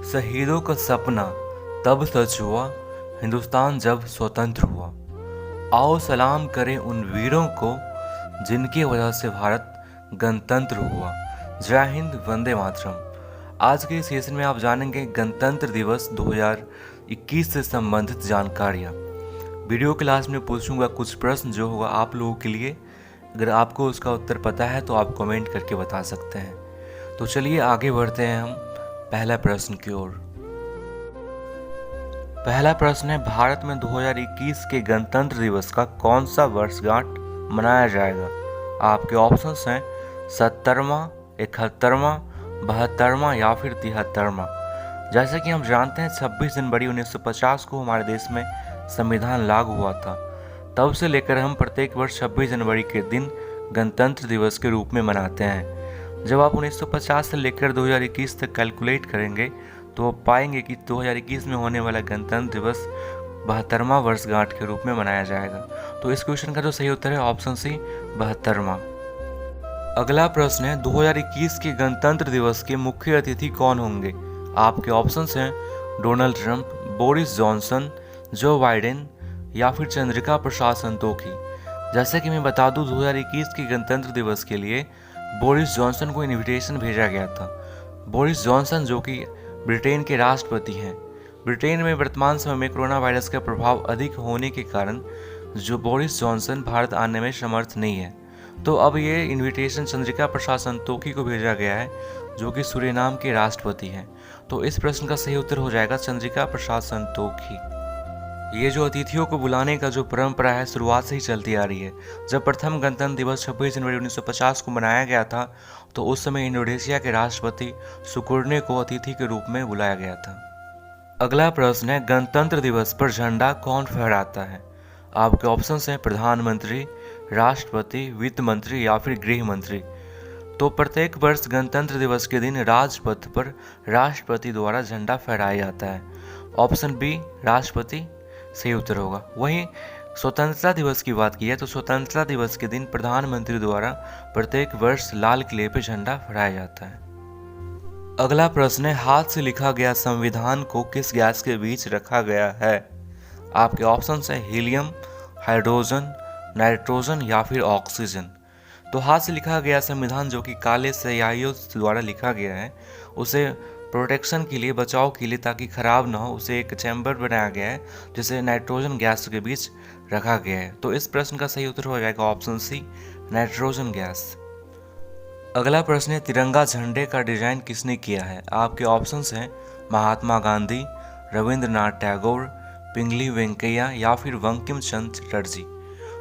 शहीदों का सपना तब सच हुआ हिंदुस्तान जब स्वतंत्र हुआ। आओ सलाम करें उन वीरों को जिनकी वजह से भारत गणतंत्र हुआ। जय हिंद, वंदे मातरम। आज के इस सेशन में आप जानेंगे गणतंत्र दिवस 2021 से संबंधित जानकारियाँ। वीडियो के लास्ट में पूछूंगा कुछ प्रश्न जो होगा आप लोगों के लिए। अगर आपको उसका उत्तर पता है तो आप कमेंट करके बता सकते हैं। तो चलिए आगे बढ़ते हैं हम पहला प्रश्न की ओर। पहला प्रश्न है, भारत में 2021 के गणतंत्र दिवस का कौन सा वर्षगांठ मनाया जाएगा? आपके ऑप्शंस हैं 70वां, 71वां, 72वां या फिर 73वां। जैसे कि हम जानते हैं 26 जनवरी 1950 को हमारे देश में संविधान लागू हुआ था। तब से लेकर हम प्रत्येक वर्ष 26 जनवरी के दिन गणतंत्र दिवस के रूप में मनाते हैं। जब आप 1950 से लेकर 2021 तक कैलकुलेट करेंगे तो आप पाएंगे कि 2021 में होने वाला गणतंत्र दिवस 72वां वर्षगांठ के रूप में मनाया जाएगा। तो इस क्वेश्चन का जो सही उत्तर है ऑप्शन सी 72वां। अगला प्रश्न है, 2021 के गणतंत्र दिवस के मुख्य अतिथि कौन होंगे? आपके ऑप्शंस हैं Donald Trump, Boris Johnson, Joe Biden या फिर चंद्रिका प्रसाद संतोखी। जैसे कि मैं बता दूं 2021 के गणतंत्र दिवस के लिए बोरिस जॉनसन को इनविटेशन भेजा गया था। बोरिस जॉनसन जो कि ब्रिटेन के राष्ट्रपति हैं। ब्रिटेन में वर्तमान समय में कोरोना वायरस का प्रभाव अधिक होने के कारण जो बोरिस जॉनसन भारत आने में समर्थ नहीं है। तो अब ये इनविटेशन चंद्रिका प्रसाद संतोखी को भेजा गया है जो कि सूरीनाम के राष्ट्रपति हैं। तो इस प्रश्न का सही उत्तर हो जाएगा चंद्रिका प्रसाद संतोखी। ये जो अतिथियों को बुलाने का जो परंपरा है शुरुआत से ही चलती आ रही है। जब प्रथम गणतंत्र दिवस 26 जनवरी 1950 को मनाया गया था तो उस समय इंडोनेशिया के राष्ट्रपति सुकुर्ने को अतिथि के रूप में बुलाया गया था। अगला प्रश्न है, गणतंत्र दिवस पर झंडा कौन फहराता है? आपके ऑप्शंस हैं प्रधानमंत्री, राष्ट्रपति, वित्त मंत्री या फिर गृह मंत्री। तो प्रत्येक वर्ष गणतंत्र दिवस के दिन राजपथ पर राष्ट्रपति द्वारा झंडा फहराया जाता है। ऑप्शन बी राष्ट्रपति सही उत्तर होगा। वहीं स्वतंत्रता दिवस की बात की है तो स्वतंत्रता दिवस के दिन प्रधानमंत्री द्वारा प्रत्येक वर्ष लाल किले पर झंडा फहराया जाता है। अगला प्रश्न है, हाथ से लिखा गया संविधान को किस गैस के बीच रखा गया है? आपके ऑप्शंस हैं हीलियम, हाइड्रोजन, नाइट्रोजन या फिर ऑक्सीजन। तो हाथ से लिखा गया संविधान जो कि काले स्याहियों द्वारा लिखा गया है उसे प्रोटेक्शन के लिए, बचाव के लिए, ताकि खराब ना हो, उसे एक चैम्बर बनाया गया है जिसे नाइट्रोजन गैस के बीच रखा गया है। तो इस प्रश्न का सही उत्तर हो जाएगा ऑप्शन सी नाइट्रोजन गैस। अगला प्रश्न है, तिरंगा झंडे का डिजाइन किसने किया है? आपके ऑप्शंस हैं महात्मा गांधी, रविंद्रनाथ टैगोर, पिंगली वेंकैया या फिर बंकिम चंद्र चटर्जी।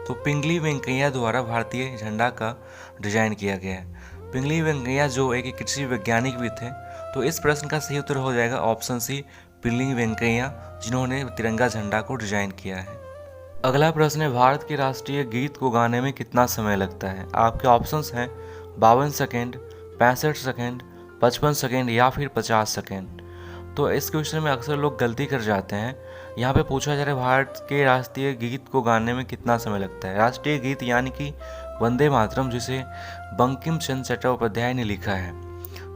तो पिंगली वेंकैया द्वारा भारतीय झंडा का डिजाइन किया गया है। पिंगली वेंकैया जो एक कृषि वैज्ञानिक भी थे। तो इस प्रश्न का सही उत्तर हो जाएगा ऑप्शन सी पिंगली वेंकैया, जिन्होंने तिरंगा झंडा को डिजाइन किया है। अगला प्रश्न है, भारत के राष्ट्रीय गीत को गाने में कितना समय लगता है? आपके ऑप्शंस हैं 52 सेकेंड, 65 सेकेंड, 55 सेकेंड या फिर 50 सेकेंड। तो इस क्वेश्चन में अक्सर लोग गलती कर जाते हैं। यहाँ पे पूछा जा रहा है भारत के राष्ट्रीय गीत को गाने में कितना समय लगता है। राष्ट्रीय गीत यानी कि वंदे मातरम, जिसे बंकिम चंद्र चट्टोपाध्याय ने लिखा है।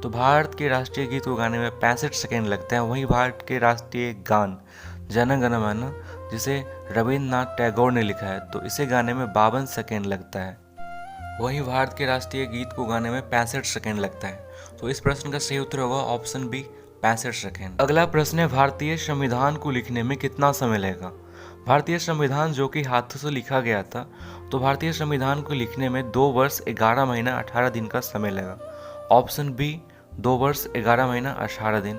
तो भारत के राष्ट्रीय गीत को गाने में 65 सेकेंड लगते हैं। वहीं भारत के राष्ट्रीय गान जन गण मन, जिसे रविंद्रनाथ टैगोर ने लिखा है, तो इसे गाने में 52 सेकेंड लगता है। वहीं भारत के राष्ट्रीय गीत को गाने में 65 सेकेंड लगता है। तो इस प्रश्न का सही उत्तर होगा ऑप्शन बी 65 सेकेंड। अगला प्रश्न है, भारतीय संविधान को लिखने में कितना समय लगेगा? भारतीय संविधान जो कि हाथों से लिखा गया था, तो भारतीय संविधान को लिखने में 2 वर्ष 11 महीना 18 दिन का समय लगा। ऑप्शन बी 2 वर्ष 11 महीना 18 दिन।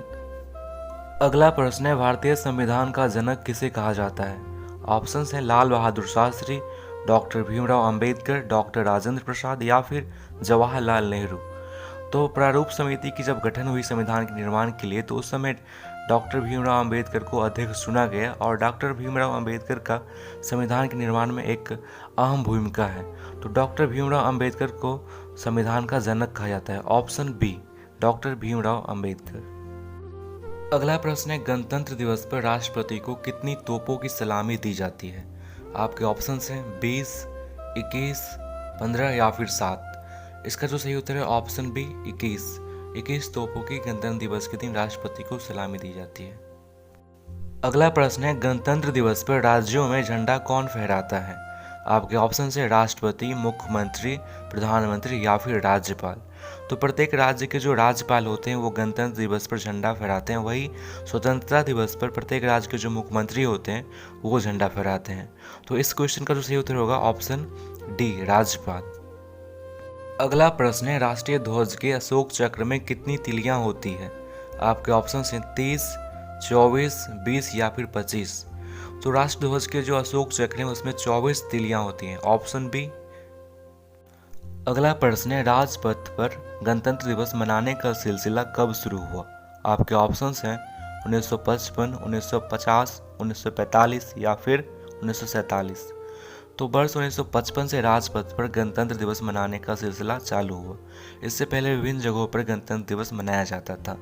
अगला प्रश्न है, भारतीय संविधान का जनक किसे कहा जाता है? ऑप्शंस हैं लाल बहादुर शास्त्री, डॉक्टर भीमराव अंबेडकर, डॉक्टर राजेंद्र प्रसाद या फिर जवाहरलाल नेहरू। तो प्रारूप समिति की जब गठन हुई संविधान के निर्माण के लिए तो उस समय डॉक्टर भीमराव अंबेडकर को अध्यक्ष चुना गया और डॉक्टर भीमराव अंबेडकर का संविधान के निर्माण में एक अहम भूमिका है। तो डॉक्टर भीमराव अंबेडकर को संविधान का जनक कहा जाता है। Option B doctor Bhimrao Ambedkar. अगला प्रश्न है, गणतंत्र दिवस पर राष्ट्रपति को कितनी तोपों की सलामी दी जाती है? आपके ऑप्शंस हैं 20, 21, 15 या फिर 7। इसका जो सही उत्तर है ऑप्शन बी 21। 21 तोपों की गणतंत्र दिवस के दिन राष्ट्रपति को सलामी दी जाती है। अगला प्रश्न है, गणतंत्र दिवस पर राज्यों में झंडा कौन फहराता है? आपके ऑप्शन है राष्ट्रपति, मुख्यमंत्री, प्रधानमंत्री या फिर राज्यपाल। तो प्रत्येक राज्य के जो राज्यपाल होते हैं वो गणतंत्र दिवस पर झंडा फहराते हैं। वही स्वतंत्रता दिवस पर प्रत्येक राज्य के जो मुख्यमंत्री होते हैं वो झंडा फहराते हैं। तो इस क्वेश्चन का जो सही उत्तर होगा ऑप्शन डी, राज्यपाल। अगला प्रश्न है, राष्ट्रीय ध्वज के अशोक चक्र में कितनी तिलियां होती है? आपके ऑप्शन हैं 30, 24, 20 या फिर 25। तो राष्ट्र ध्वज के जो अशोक चक्र है उसमें 24 तिलियां होती हैं, ऑप्शन बी। अगला प्रश्न है, राजपथ पर गणतंत्र दिवस मनाने का सिलसिला कब शुरू हुआ? आपके ऑप्शंस हैं 1955, 1950, 1945 या फिर 1947। तो वर्ष 1955 से राजपथ पर गणतंत्र दिवस मनाने का सिलसिला चालू हुआ। इससे पहले विभिन्न जगहों पर गणतंत्र दिवस मनाया जाता था।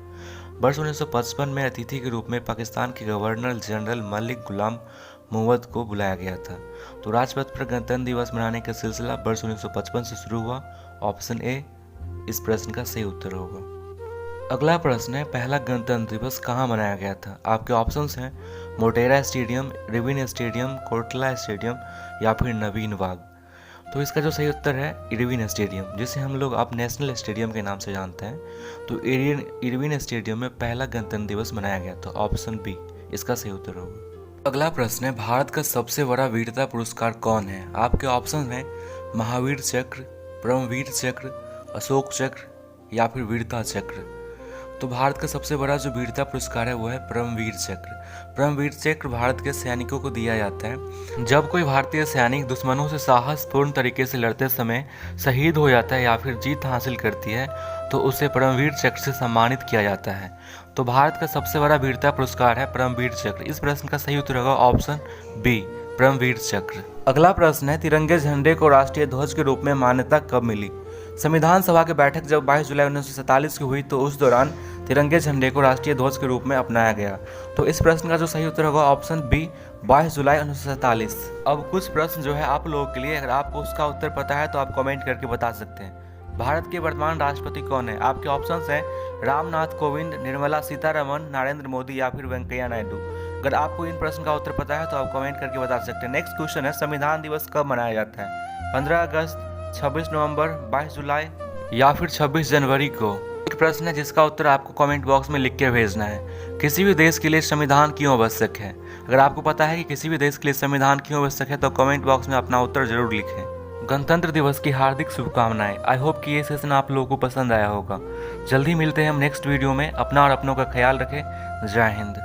वर्ष 1955 में अतिथि के रूप में पाकिस्तान के गवर्नर जनरल मलिक गुलाम मोहम्मद को बुलाया गया था। तो राजपथ पर गणतंत्र दिवस मनाने का सिलसिला वर्ष 1955 से शुरू हुआ, ऑप्शन ए इस प्रश्न का सही उत्तर होगा। अगला प्रश्न है, पहला गणतंत्र दिवस कहाँ मनाया गया था? आपके ऑप्शंस हैं मोटेरा स्टेडियम, रिविन स्टेडियम, कोटला स्टेडियम या फिर नवीन बाग। तो इसका जो सही उत्तर है इरविन स्टेडियम, जिसे हम लोग अब नेशनल स्टेडियम के नाम से जानते हैं। तो इरविन स्टेडियम में पहला गणतंत्र दिवस मनाया गया था, ऑप्शन बी इसका सही उत्तर होगा। अगला प्रश्न है, भारत का सबसे बड़ा वीरता पुरस्कार कौन है? आपके ऑप्शन हैं महावीर चक्र, परमवीर चक्र, अशोक चक्र या फिर वीरता चक्र। तो भारत का सबसे बड़ा जो वीरता पुरस्कार है वो है परमवीर चक्र। परमवीर चक्र भारत के सैनिकों को दिया जाता है जब कोई भारतीय सैनिक दुश्मनों से साहसपूर्ण तरीके से लड़ते समय शहीद हो जाता है या फिर जीत हासिल करती है तो उसे परमवीर चक्र से सम्मानित किया जाता है। तो भारत का सबसे बड़ा वीरता पुरस्कार है परमवीर चक्र। इस प्रश्न का सही उत्तर होगा ऑप्शन बी, परमवीर चक्र। अगला प्रश्न है, तिरंगे झंडे को राष्ट्रीय ध्वज के रूप में मान्यता कब मिली? संविधान सभा की बैठक जब 22 जुलाई 1947 की हुई तो उस दौरान तिरंगे झंडे को राष्ट्रीय ध्वज के रूप में अपनाया गया। तो इस प्रश्न का जो सही उत्तर होगा ऑप्शन बी, 22 जुलाई 1947। अब कुछ प्रश्न जो है आप लोगों के लिए, अगर आपको उसका उत्तर पता है तो आप कमेंट करके बता सकते हैं। भारत के वर्तमान राष्ट्रपति कौन है? आपके ऑप्शंस हैं रामनाथ कोविंद, निर्मला सीतारमण, नरेंद्र मोदी या फिर वेंकैया नायडू। अगर आपको इन प्रश्न का उत्तर पता है तो आप कमेंट करके बता सकते हैं। नेक्स्ट क्वेश्चन है, संविधान दिवस कब मनाया जाता है? 15 अगस्त, 26 नवंबर, 22 जुलाई या फिर 26 जनवरी को? एक प्रश्न है जिसका उत्तर आपको कमेंट बॉक्स में लिख के भेजना है। किसी भी देश के लिए संविधान क्यों आवश्यक है? अगर आपको पता है कि किसी भी देश के लिए संविधान क्यों आवश्यक है तो कमेंट बॉक्स में अपना उत्तर जरूर लिखें। गणतंत्र दिवस की हार्दिक शुभकामनाएं। आई होप कि ये सेशन आप लोगों को पसंद आया होगा। जल्दी मिलते हैं हम नेक्स्ट वीडियो में। अपना और अपनों का ख्याल रखें। जय हिंद।